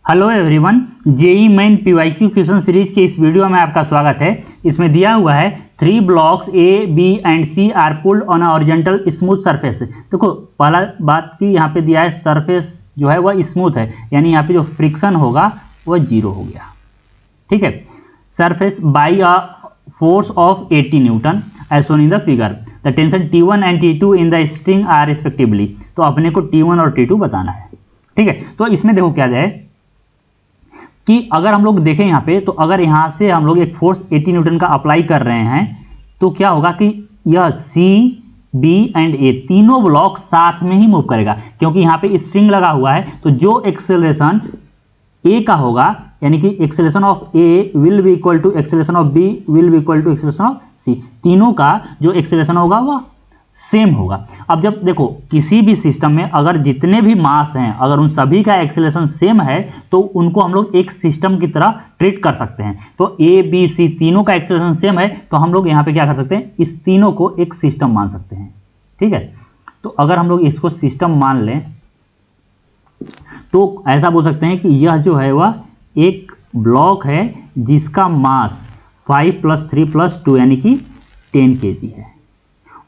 Hello everyone, JEE Main PYQ question series के इस video में आपका स्वागत है। इसमें दिया हुआ है 3 blocks A B and C are pulled on horizontal smooth surface. देखो पहला बात की यहाँ पे दिया है सरफेस जो है वह स्मूथ है, यानी यहाँ पे जो फ्रिक्शन होगा वह 0 हो गया। ठीक है, surface by a force of 80 newton as shown in the figure. The tension T1 and T2 in the string are respectively. तो अपने को T1 और T2 बताना है। ठीक है, तो इसमें देखो क्या है कि अगर हम लोग देखें यहाँ पे, तो अगर यहाँ से हम लोग एक फोर्स 80 न्यूटन का अप्लाई कर रहे हैं तो क्या होगा कि यह सी बी एंड ए तीनों ब्लॉक साथ में ही मूव करेगा, क्योंकि यहाँ पे स्ट्रिंग लगा हुआ है। तो जो एक्सेलरेशन ए का होगा, यानी कि acceleration of A will be equal to acceleration of B will be equal to acceleration of C. तीनों का जो एक्सेलरेशन होगा वह सेम होगा। अब जब देखो किसी भी सिस्टम में अगर जितने भी मास हैं, अगर उन सभी का एक्सेलरेशन सेम है तो उनको हम लोग एक सिस्टम की तरह ट्रीट कर सकते हैं। तो ए बी सी तीनों का एक्सेलरेशन सेम है, तो हम लोग यहाँ पे क्या कर सकते हैं, इस तीनों को एक सिस्टम मान सकते हैं। ठीक है, तो अगर हम लोग इसको सिस्टम मान लें तो ऐसा बोल सकते हैं कि यह जो है वह एक ब्लॉक है जिसका मास 5 + 3 + 2 यानी कि 10 kg है,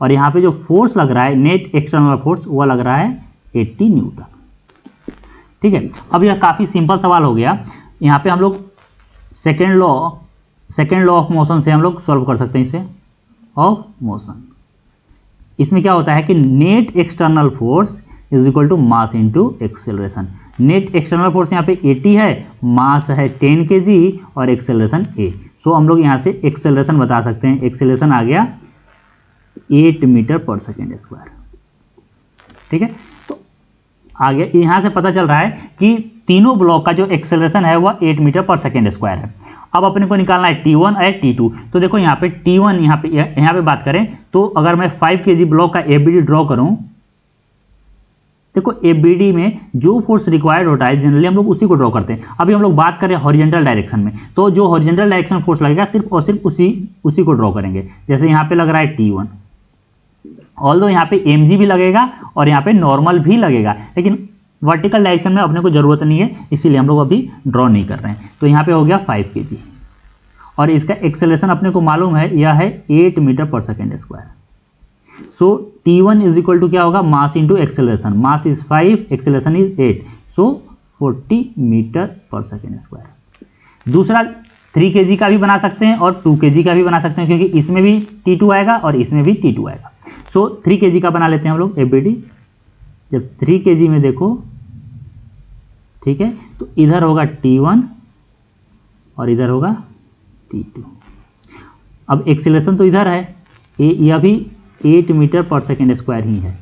और यहाँ पे जो फोर्स लग रहा है नेट एक्सटर्नल फोर्स वह लग रहा है 80 न्यूटन। ठीक है, अब यह काफ़ी सिंपल सवाल हो गया। यहाँ पे हम लोग सेकेंड लॉ ऑफ मोशन से हम लोग सॉल्व कर सकते हैं इसे, ऑफ मोशन। इसमें क्या होता है कि net external force is equal to mass into acceleration. Net external force यहाँ पे 80 है, मास है 10 kg और एक्सेलरेशन a। सो हम लोग यहाँ से एक्सेलरेशन बता सकते हैं। एक्सेलरेशन आ गया 8 मीटर पर सेकेंड स्क्वायर। ठीक है, तो आगे यहाँ से पता चल रहा है कि तीनों ब्लॉक का जो एक्सेलरेशन है वह 8 मीटर पर सेकेंड स्क्वायर है। अब अपने को निकालना है T1 और T2। तो देखो यहाँ पे T1 यहाँ पे बात करें तो अगर मैं 5 kg ब्लॉक का ABD ड्रॉ करूँ, देखो ABD में जो फोर्स रिक्वायर्ड होता है जनरली हम लोग उसी को ड्रॉ करते हैं। अभी हम लोग बात करें हॉरिजॉन्टल डायरेक्शन में, तो जो हॉरिजॉन्टल डायरेक्शन फोर्स लगेगा सिर्फ और सिर्फ उसी को ड्रॉ करेंगे। जैसे यहाँ पे लग रहा है T1, ऑल्दो यहाँ पे mg भी लगेगा और यहाँ पे नॉर्मल भी लगेगा, लेकिन वर्टिकल डायरेक्शन में अपने को जरूरत नहीं है, इसीलिए हम लोग अभी ड्रॉ नहीं कर रहे हैं। तो यहाँ पे हो गया 5 kg और इसका एक्सेलरेशन अपने को मालूम है, यह है 8 मीटर पर second square. So T1 is equal to क्या होगा, mass into acceleration. Mass is 5, acceleration is 8, so 40 metre पर सेकेंड स्क्वायर। दूसरा 3 kg का भी बना सकते हैं और 2 kg का भी बना सकते हैं, क्योंकि इसमें भी T2 आएगा और इसमें भी T2 आएगा। सो 3 kg का बना लेते हैं हम लोग ABD। जब 3 kg में देखो, ठीक है, तो इधर होगा T1 और इधर होगा T2। अब एक्सेलरेशन तो इधर है, यह भी 8 मीटर पर सेकेंड स्क्वायर ही है।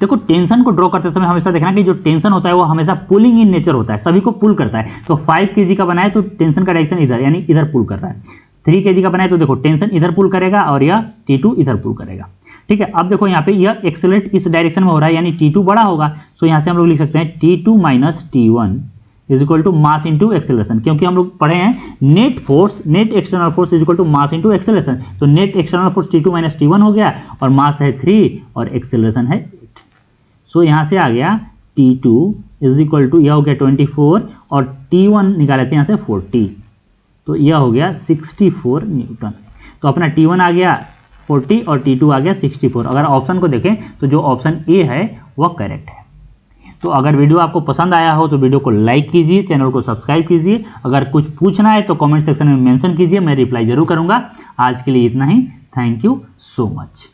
देखो टेंशन को ड्रॉ करते समय हमेशा देखना कि जो टेंशन होता है वो हमेशा पुलिंग इन नेचर होता है, सभी को पुल करता है। तो 5 kg का बनाए तो टेंशन का डायरेक्शन इधर, यानी इधर पुल कर रहा है। 3 kg का बनाए तो देखो टेंशन इधर पुल करेगा और यह T2 इधर पुल करेगा। ठीक है, अब देखो यहाँ पे यह एक्सेलरेट इस डायरेक्शन में हो रहा है, यानी T2 बड़ा होगा। सो यहाँ से हम लोग लिख सकते हैं T2 - T1 is equal to mass into acceleration, क्योंकि हम लोग पढ़े हैं net external force is equal to mass into acceleration. तो net external force T2 - T1 हो गया और मास है 3 और एक्सेलरेशन है 8। सो यहाँ से आ गया T2 इज इक्वल टू, यह हो गया 24 और T1 निकाले थे यहाँ से 40, तो यह हो गया 64 न्यूटन। तो अपना T1 आ गया 40 और T2 आ गया 64। अगर ऑप्शन को देखें तो जो ऑप्शन ए है वह करेक्ट है। तो अगर वीडियो आपको पसंद आया हो तो वीडियो को लाइक कीजिए, चैनल को सब्सक्राइब कीजिए। अगर कुछ पूछना है तो कमेंट सेक्शन में मेंशन कीजिए, मैं रिप्लाई जरूर करूंगा। आज के लिए इतना ही। Thank you so much.